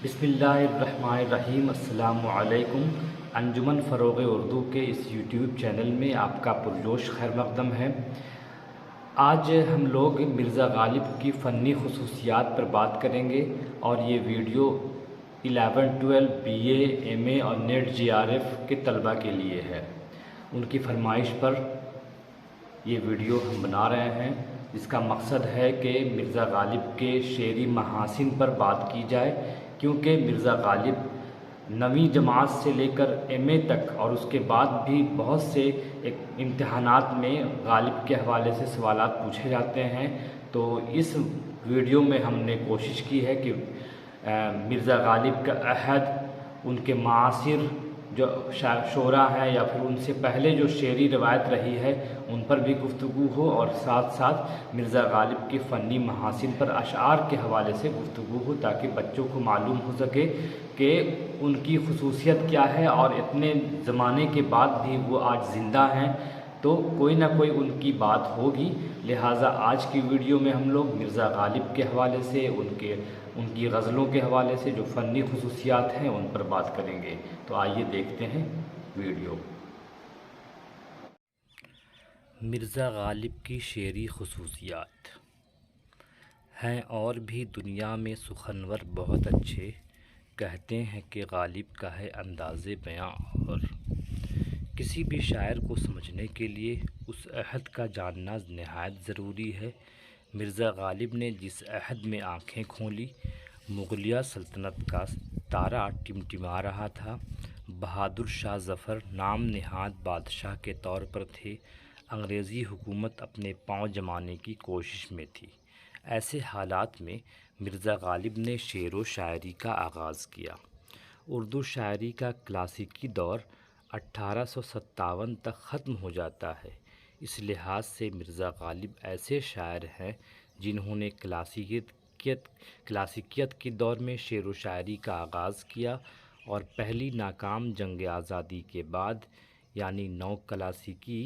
بسم اللہ الرحمن الرحیم۔ السلام علیکم۔ انجمن فروغ اردو کے اس یوٹیوب چینل میں آپ کا پرجوش خیر مقدم ہے۔ آج ہم لوگ مرزا غالب کی فنی خصوصیات پر بات کریں گے اور یہ ویڈیو 11 12 بی اے ایم اے اور نیٹ جی آر ایف کے طلبہ کے لیے ہے۔ ان کی فرمائش پر یہ ویڈیو ہم بنا رہے ہیں، جس کا مقصد ہے کہ مرزا غالب کے شعری محاسن پر بات کی جائے، کیونکہ مرزا غالب 9ویں جماعت سے لے کر ایم اے تک اور اس کے بعد بھی بہت سے امتحانات میں غالب کے حوالے سے سوالات پوچھے جاتے ہیں۔ تو اس ویڈیو میں ہم نے کوشش کی ہے کہ مرزا غالب کا عہد، ان کے معاصر جو شعراء ہیں یا پھر ان سے پہلے جو شعری روایت رہی ہے ان پر بھی گفتگو ہو، اور ساتھ ساتھ مرزا غالب کے فنی محاسن پر اشعار کے حوالے سے گفتگو ہو، تاکہ بچوں کو معلوم ہو سکے کہ ان کی خصوصیت کیا ہے، اور اتنے زمانے کے بعد بھی وہ آج زندہ ہیں تو کوئی نہ کوئی ان کی بات ہوگی۔ لہٰذا آج کی ویڈیو میں ہم لوگ مرزا غالب کے حوالے سے، ان کی غزلوں کے حوالے سے جو فنی خصوصیات ہیں ان پر بات کریں گے۔ تو آئیے دیکھتے ہیں ویڈیو۔ مرزا غالب کی شعری خصوصیات ہیں اور بھی دنیا میں سخنور بہت اچھے، کہتے ہیں کہ غالب کا ہے انداز بیاں، اور کسی بھی شاعر کو سمجھنے کے لیے اس عہد کا جاننا نہایت ضروری ہے۔ مرزا غالب نے جس عہد میں آنکھیں کھولی، مغلیہ سلطنت کا تارا ٹمٹما رہا تھا، بہادر شاہ ظفر نام نہاد بادشاہ کے طور پر تھے، انگریزی حکومت اپنے پاؤں جمانے کی کوشش میں تھی، ایسے حالات میں مرزا غالب نے شعر و شاعری کا آغاز کیا۔ اردو شاعری کا کلاسیکی دور 1857 تک ختم ہو جاتا ہے۔ اس لحاظ سے مرزا غالب ایسے شاعر ہیں جنہوں نے کلاسیکیت کے دور میں شعر و شاعری کا آغاز کیا، اور پہلی ناکام جنگ آزادی کے بعد یعنی نو کلاسیکی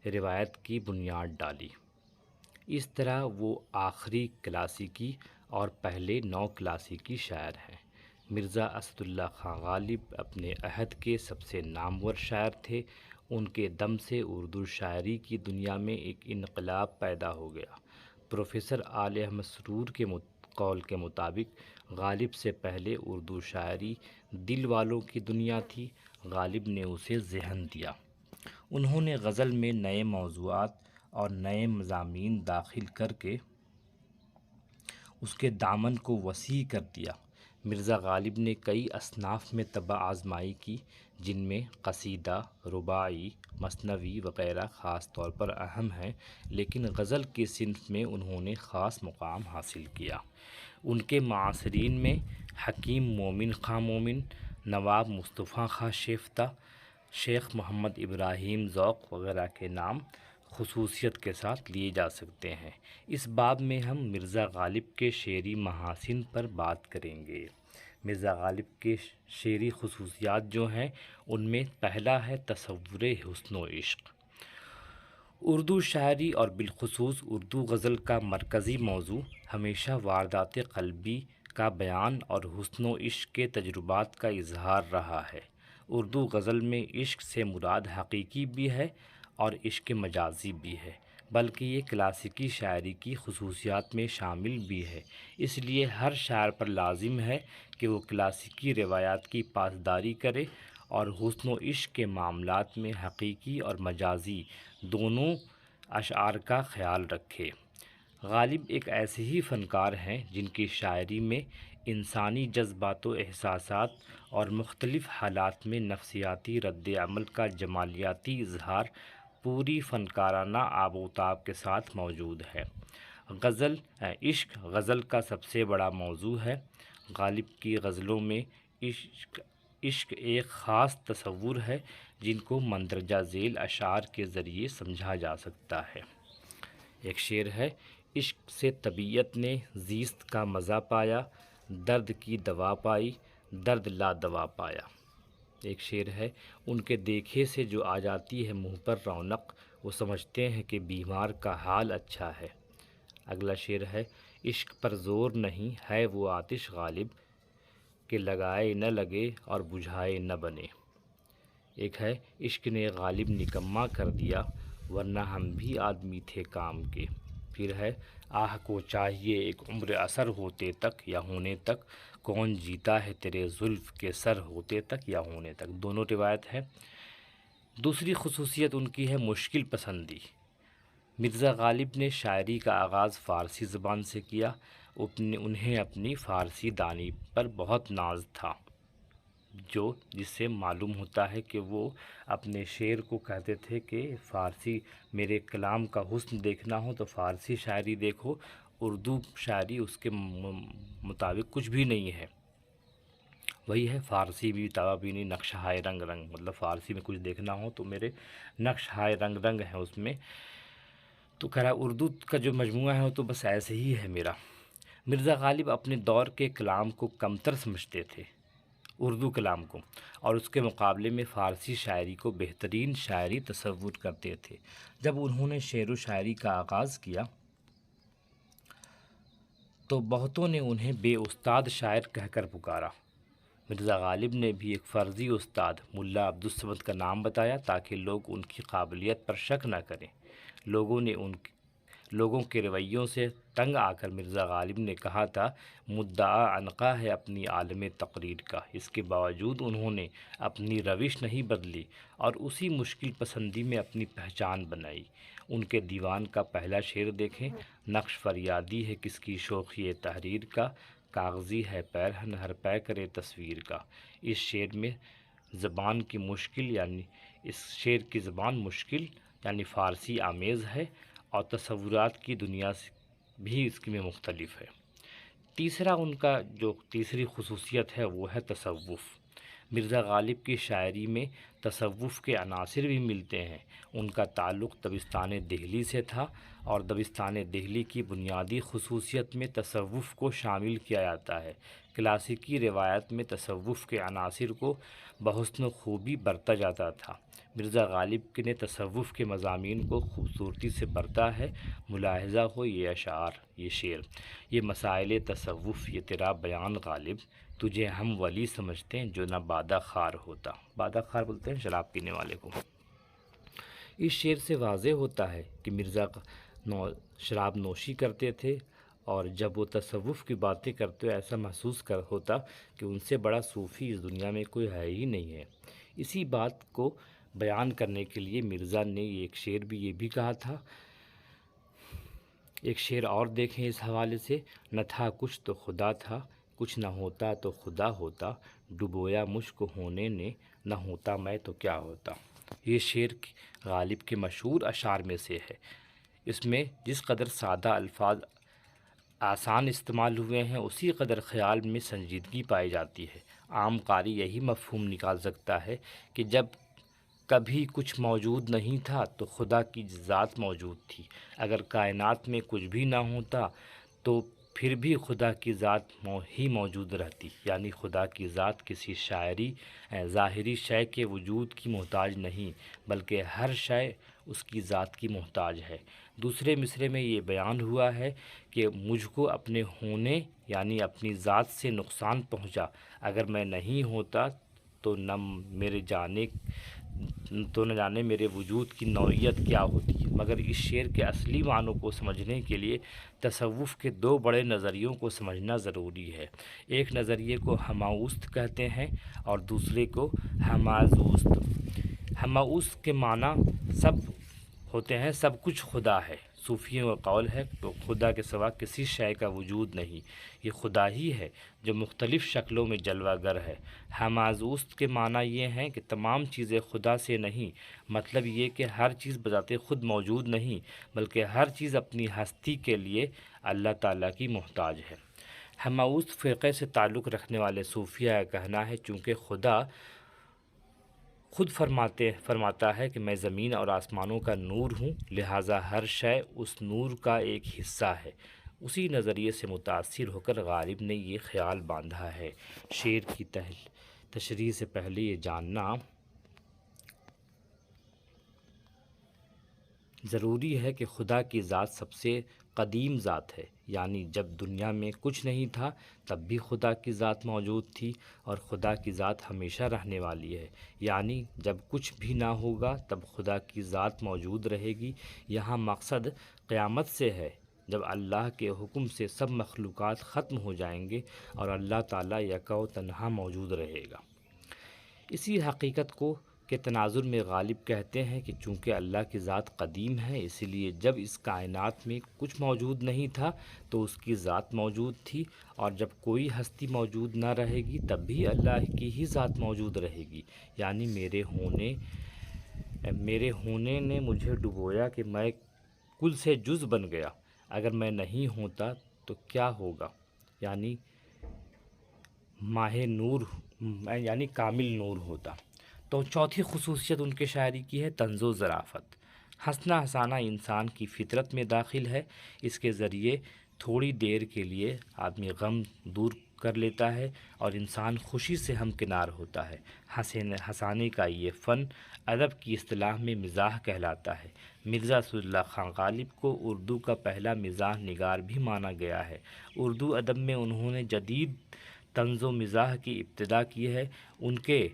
روایت کی بنیاد ڈالی۔ اس طرح وہ آخری کلاسیکی اور پہلے نو کلاسیکی شاعر ہیں۔ مرزا اسد اللہ خان غالب اپنے عہد کے سب سے نامور شاعر تھے۔ ان کے دم سے اردو شاعری کی دنیا میں ایک انقلاب پیدا ہو گیا۔ پروفیسر آل احمد سرور کے قول کے مطابق غالب سے پہلے اردو شاعری دل والوں کی دنیا تھی، غالب نے اسے ذہن دیا۔ انہوں نے غزل میں نئے موضوعات اور نئے مضامین داخل کر کے اس کے دامن کو وسیع کر دیا۔ مرزا غالب نے کئی اصناف میں طبع آزمائی کی، جن میں قصیدہ، رباعی، مثنوی وغیرہ خاص طور پر اہم ہیں، لیکن غزل کی صنف میں انہوں نے خاص مقام حاصل کیا۔ ان کے معاصرین میں حکیم مومن خاں مومن، نواب مصطفیٰ خاں شیفتہ، شیخ محمد ابراہیم ذوق وغیرہ کے نام خصوصیت کے ساتھ لیے جا سکتے ہیں۔ اس باب میں ہم مرزا غالب کے شعری محاسن پر بات کریں گے۔ مرزا غالب کے شعری خصوصیات جو ہیں ان میں پہلا ہے تصور حسن و عشق۔ اردو شاعری اور بالخصوص اردو غزل کا مرکزی موضوع ہمیشہ واردات قلبی کا بیان اور حسن و عشق کے تجربات کا اظہار رہا ہے۔ اردو غزل میں عشق سے مراد حقیقی بھی ہے اور عشق مجازی بھی ہے، بلکہ یہ کلاسیکی شاعری کی خصوصیات میں شامل بھی ہے۔ اس لیے ہر شاعر پر لازم ہے کہ وہ کلاسیکی روایات کی پاسداری کرے اور حسن و عشق کے معاملات میں حقیقی اور مجازی دونوں اشعار کا خیال رکھے۔ غالب ایک ایسے ہی فنکار ہیں جن کی شاعری میں انسانی جذبات و احساسات اور مختلف حالات میں نفسیاتی رد عمل کا جمالیاتی اظہار پوری فنکارانہ آب و تاب کے ساتھ موجود ہے۔ عشق غزل کا سب سے بڑا موضوع ہے۔ غالب کی غزلوں میں عشق ایک خاص تصور ہے جن کو مندرجہ ذیل اشعار کے ذریعے سمجھا جا سکتا ہے۔ ایک شعر ہے: عشق سے طبیعت نے زیست کا مزہ پایا، درد کی دوا پائی، درد لا دوا پایا۔ ایک شعر ہے: ان کے دیکھے سے جو آ جاتی ہے منہ پر رونق، وہ سمجھتے ہیں کہ بیمار کا حال اچھا ہے۔ اگلا شعر ہے: عشق پر زور نہیں ہے وہ آتش غالب کہ لگائے نہ لگے اور بجھائے نہ بنے۔ ایک ہے عشق نے غالب نکما کر دیا ورنہ ہم بھی آدمی تھے کام کے۔ پھر ہے آہ کو چاہیے ایک عمر اثر ہوتے تک یا ہونے تک، کون جیتا ہے تیرے زلف کے سر ہوتے تک یا ہونے تک۔ دونوں روایت ہے۔ دوسری خصوصیت ان کی ہے مشکل پسندی۔ مرزا غالب نے شاعری کا آغاز فارسی زبان سے کیا۔ انہیں اپنی فارسی دانی پر بہت ناز تھا، جس سے معلوم ہوتا ہے کہ وہ اپنے شعر کو کہتے تھے کہ فارسی میرے کلام کا حسن دیکھنا ہو تو فارسی شاعری دیکھو، اردو شاعری اس کے مطابق کچھ بھی نہیں ہے۔ وہی ہے فارسی بھی توا بھی نہیں نقش ہائے رنگ رنگ، مطلب فارسی میں کچھ دیکھنا ہو تو میرے نقش ہائے رنگ رنگ ہیں اس میں۔ تو کہہ رہا اردو کا جو مجموعہ ہے وہ تو بس ایسے ہی ہے میرا۔ مرزا غالب اپنے دور کے کلام کو کمتر سمجھتے تھے، اردو کلام کو، اور اس کے مقابلے میں فارسی شاعری کو بہترین شاعری تصور کرتے تھے۔ جب انہوں نے شعر و شاعری کا آغاز کیا تو بہتوں نے انہیں بے استاد شاعر کہہ کر پکارا۔ مرزا غالب نے بھی ایک فرضی استاد ملا عبدالصمد کا نام بتایا تاکہ لوگ ان کی قابلیت پر شک نہ کریں۔ لوگوں کے رویوں سے تنگ آ کر مرزا غالب نے کہا تھا مدعا عنقا ہے اپنی عالم تقریر کا۔ اس کے باوجود انہوں نے اپنی روش نہیں بدلی اور اسی مشکل پسندی میں اپنی پہچان بنائی۔ ان کے دیوان کا پہلا شعر دیکھیں، نقش فریادی ہے کس کی شوخی تحریر کا، کاغذی ہے پیرہن ہر پے کرے تصویر کا۔ اس شعر کی زبان مشکل یعنی فارسی آمیز ہے اور تصورات کی دنیا سے بھی اس میں مختلف ہے۔ تیسرا ان کا جو تیسری خصوصیت ہے وہ ہے تصوف۔ مرزا غالب کی شاعری میں تصوف کے عناصر بھی ملتے ہیں۔ ان کا تعلق دبستان دہلی سے تھا اور دبستان دہلی کی بنیادی خصوصیت میں تصوف کو شامل کیا جاتا ہے۔ کلاسیکی روایت میں تصوف کے عناصر کو بحسن خوبی برتا جاتا تھا۔ مرزا غالب نے تصوف کے مضامین کو خوبصورتی سے برتا ہے۔ ملاحظہ ہو یہ اشعار، یہ شعر، یہ مسائل تصوف، یہ تیرا بیان غالب، تجھے ہم ولی سمجھتے ہیں جو نہ بادہ خار ہوتا۔ بادہ خار بولتے ہیں شراب پینے والے کو۔ اس شعر سے واضح ہوتا ہے کہ مرزا شراب نوشی کرتے تھے اور جب وہ تصوف کی باتیں کرتے ایسا محسوس ہوتا کہ ان سے بڑا صوفی اس دنیا میں کوئی ہے ہی نہیں ہے۔ اسی بات کو بیان کرنے کے لیے مرزا نے ایک شعر بھی یہ بھی کہا تھا۔ ایک شعر اور دیکھیں اس حوالے سے، نہ تھا کچھ تو خدا تھا، کچھ نہ ہوتا تو خدا ہوتا، ڈبویا مجھ کو ہونے نے، نہ ہوتا میں تو کیا ہوتا۔ یہ شعر غالب کے مشہور اشعار میں سے ہے۔ اس میں جس قدر سادہ الفاظ آسان استعمال ہوئے ہیں اسی قدر خیال میں سنجیدگی پائی جاتی ہے۔ عام قاری یہی مفہوم نکال سکتا ہے کہ جب کبھی کچھ موجود نہیں تھا تو خدا کی ذات موجود تھی، اگر کائنات میں کچھ بھی نہ ہوتا تو پھر بھی خدا کی ذات ہی موجود رہتی، یعنی خدا کی ذات کسی ظاہری شے کے وجود کی محتاج نہیں بلکہ ہر شے اس کی ذات کی محتاج ہے۔ دوسرے مصرعے میں یہ بیان ہوا ہے کہ مجھ کو اپنے ہونے یعنی اپنی ذات سے نقصان پہنچا، اگر میں نہیں ہوتا تو نہ جانے میرے وجود کی نوعیت کیا ہوتی۔ مگر اس شعر کے اصلی معنوں کو سمجھنے کے لیے تصوف کے دو بڑے نظریوں کو سمجھنا ضروری ہے۔ ایک نظریے کو ہماوست کہتے ہیں اور دوسرے کو ہمازوست۔ ہماوست کے معنی سب ہوتے ہیں سب کچھ خدا ہے۔ صوفیوں کا قول ہے کہ خدا کے سوا کسی شے کا وجود نہیں، یہ خدا ہی ہے جو مختلف شکلوں میں جلوہ گر ہے۔ ہمازوست کے معنی یہ ہیں کہ تمام چیزیں خدا سے نہیں، مطلب یہ کہ ہر چیز بذات خود موجود نہیں بلکہ ہر چیز اپنی ہستی کے لیے اللہ تعالیٰ کی محتاج ہے۔ ہماوست فرقے سے تعلق رکھنے والے صوفیہ کا کہنا ہے چونکہ خدا خود فرماتا ہے کہ میں زمین اور آسمانوں کا نور ہوں، لہٰذا ہر شے اس نور کا ایک حصہ ہے۔ اسی نظریے سے متاثر ہو کر غالب نے یہ خیال باندھا ہے۔ شعر کی تشریح سے پہلے یہ جاننا ضروری ہے کہ خدا کی ذات سب سے قدیم ذات ہے، یعنی جب دنیا میں کچھ نہیں تھا تب بھی خدا کی ذات موجود تھی، اور خدا کی ذات ہمیشہ رہنے والی ہے، یعنی جب کچھ بھی نہ ہوگا تب خدا کی ذات موجود رہے گی۔ یہاں مقصد قیامت سے ہے، جب اللہ کے حکم سے سب مخلوقات ختم ہو جائیں گے اور اللہ تعالیٰ یکا و تنہا موجود رہے گا۔ اسی حقیقت کو کے تناظر میں غالب کہتے ہیں کہ چونکہ اللہ کی ذات قدیم ہے، اسی لیے جب اس کائنات میں کچھ موجود نہیں تھا تو اس کی ذات موجود تھی، اور جب کوئی ہستی موجود نہ رہے گی تب بھی اللہ کی ہی ذات موجود رہے گی، یعنی میرے ہونے نے مجھے ڈبویا کہ میں کل سے جز بن گیا، اگر میں نہیں ہوتا تو کیا ہوگا، یعنی ماہ نور، یعنی کامل نور ہوتا۔ تو چوتھی خصوصیت ان کے شاعری کی ہے طنز و ظرافت۔ ہنسنا ہنسانا انسان کی فطرت میں داخل ہے، اس کے ذریعے تھوڑی دیر کے لیے آدمی غم دور کر لیتا ہے اور انسان خوشی سے ہمکنار ہوتا ہے۔ ہنسانے کا یہ فن ادب کی اصطلاح میں مزاح کہلاتا ہے۔ مرزا اسد اللہ خان غالب کو اردو کا پہلا مزاح نگار بھی مانا گیا ہے۔ اردو ادب میں انہوں نے جدید طنز و مزاح کی ابتدا کی ہے۔ ان کے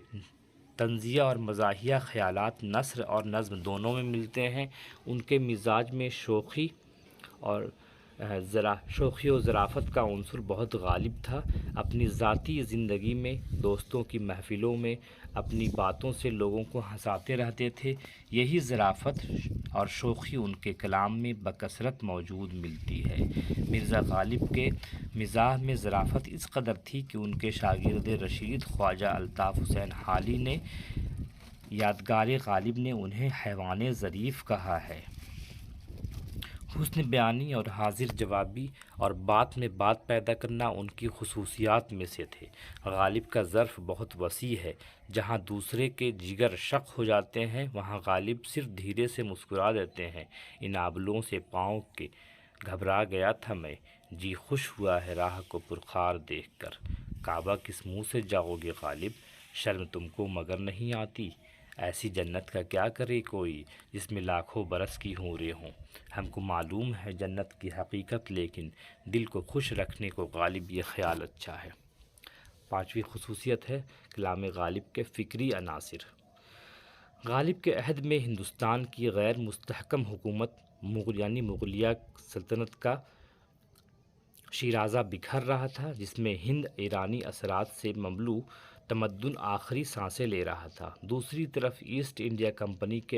طنزیہ اور مزاحیہ خیالات نثر اور نظم دونوں میں ملتے ہیں۔ ان کے مزاج میں شوخی و ظرافت کا عنصر بہت غالب تھا۔ اپنی ذاتی زندگی میں، دوستوں کی محفلوں میں اپنی باتوں سے لوگوں کو ہنساتے رہتے تھے۔ یہی ظرافت اور شوخی ان کے کلام میں بکثرت موجود ملتی ہے۔ مرزا غالب کے مزاح میں ظرافت اس قدر تھی کہ ان کے شاگرد رشید خواجہ الطاف حسین حالی نے یادگار غالب نے انہیں حیوان ظریف کہا ہے۔ حسن بیانی اور حاضر جوابی اور بات میں بات پیدا کرنا ان کی خصوصیات میں سے تھے۔ غالب کا ظرف بہت وسیع ہے۔ جہاں دوسرے کے جگر شق ہو جاتے ہیں وہاں غالب صرف دھیرے سے مسکرا دیتے ہیں۔ ان آبلوں سے پاؤں کے گھبرا گیا تھا میں، جی خوش ہوا ہے راہ کو پرخار دیکھ کر۔ کعبہ کس منہ سے جاؤ گے غالب، شرم تم کو مگر نہیں آتی؟ ایسی جنت کا کیا کرے کوئی جس میں لاکھوں برس کی حوریں ہوں۔ ہم کو معلوم ہے جنت کی حقیقت، لیکن دل کو خوش رکھنے کو غالب یہ خیال اچھا ہے۔ پانچویں خصوصیت ہے کلام غالب کے فکری عناصر۔ غالب کے عہد میں ہندوستان کی غیر مستحکم حکومت یعنی مغلیہ سلطنت کا شیرازہ بکھر رہا تھا، جس میں ہند ایرانی اثرات سے مملو تمدن آخری سانسیں لے رہا تھا۔ دوسری طرف ایسٹ انڈیا کمپنی کی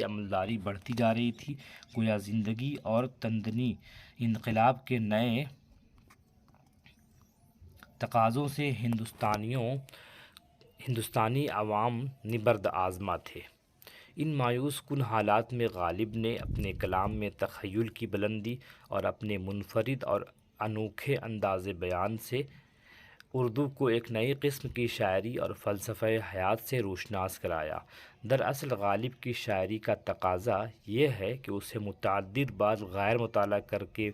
عملداری بڑھتی جا رہی تھی، گویا زندگی اور تمدنی انقلاب کے نئے تقاضوں سے ہندوستانی عوام نبرد آزما تھے۔ ان مایوس کن حالات میں غالب نے اپنے کلام میں تخیل کی بلندی اور اپنے منفرد اور انوکھے انداز بیان سے اردو کو ایک نئی قسم کی شاعری اور فلسفہ حیات سے روشناس کرایا۔ دراصل غالب کی شاعری کا تقاضا یہ ہے کہ اسے متعدد بار غیر مطالعہ کر کے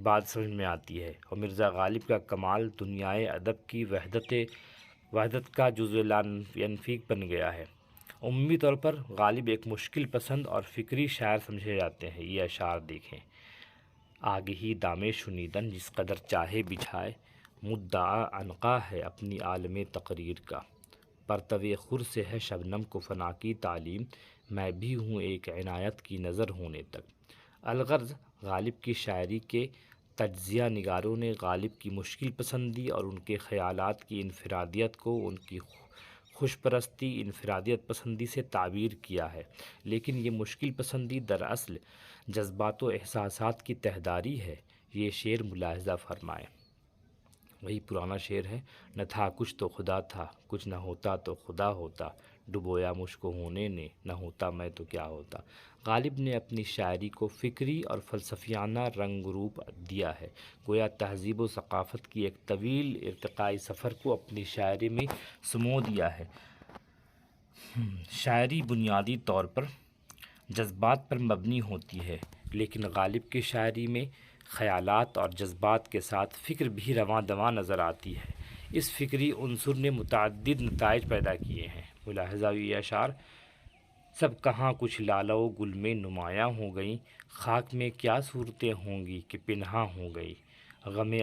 بعد سمجھ میں آتی ہے، اور مرزا غالب کا کمال دنیائے ادب کی وحدت کا جزو لا ینفک بن گیا ہے۔ عمومی طور پر غالب ایک مشکل پسند اور فکری شاعر سمجھے جاتے ہیں۔ یہ اشعار دیکھیں: آگہی دامِ شنیدن جس قدر چاہے بچھائے، مدعا عنقا ہے اپنی عالم تقریر کا، پرتوے خور سے ہے شبنم کو فنا کی تعلیم، میں بھی ہوں ایک عنایت کی نظر ہونے تک۔ الغرض غالب کی شاعری کے تجزیہ نگاروں نے غالب کی مشکل پسندی اور ان کے خیالات کی انفرادیت کو ان کی خوش پرستی انفرادیت پسندی سے تعبیر کیا ہے، لیکن یہ مشکل پسندی دراصل جذبات و احساسات کی تہداری ہے۔ یہ شعر ملاحظہ فرمائیں، وہی پرانا شعر ہے: نہ تھا کچھ تو خدا تھا، کچھ نہ ہوتا تو خدا ہوتا، ڈبویا مجھ کو ہونے نے، نہ ہوتا میں تو کیا ہوتا۔ غالب نے اپنی شاعری کو فکری اور فلسفیانہ رنگ روپ دیا ہے، گویا تہذیب و ثقافت کی ایک طویل ارتقائی سفر کو اپنی شاعری میں سمو دیا ہے۔ شاعری بنیادی طور پر جذبات پر مبنی ہوتی ہے، لیکن غالب کی شاعری میں خیالات اور جذبات کے ساتھ فکر بھی رواں دواں نظر آتی ہے۔ اس فکری عنصر نے متعدد نتائج پیدا کیے ہیں۔ ملاحظہ یہ اشعار: سب کہاں کچھ لالو گل میں نمایاں ہو گئیں، خاک میں کیا صورتیں ہوں گی کہ پنہاں ہو گئی، غم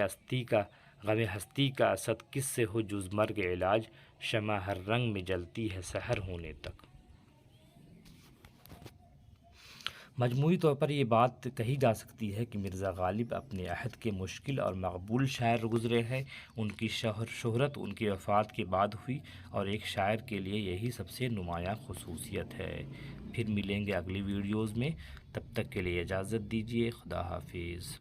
ہستی کا اسد کس سے ہو جز مرگ علاج، شمع ہر رنگ میں جلتی ہے سحر ہونے تک۔ مجموعی طور پر یہ بات کہی جا سکتی ہے کہ مرزا غالب اپنے عہد کے مشکل اور مقبول شاعر گزرے ہیں۔ ان کی شہرت ان کی وفات کے بعد ہوئی، اور ایک شاعر کے لیے یہی سب سے نمایاں خصوصیت ہے۔ پھر ملیں گے اگلی ویڈیوز میں، تب تک کے لیے اجازت دیجیے، خدا حافظ۔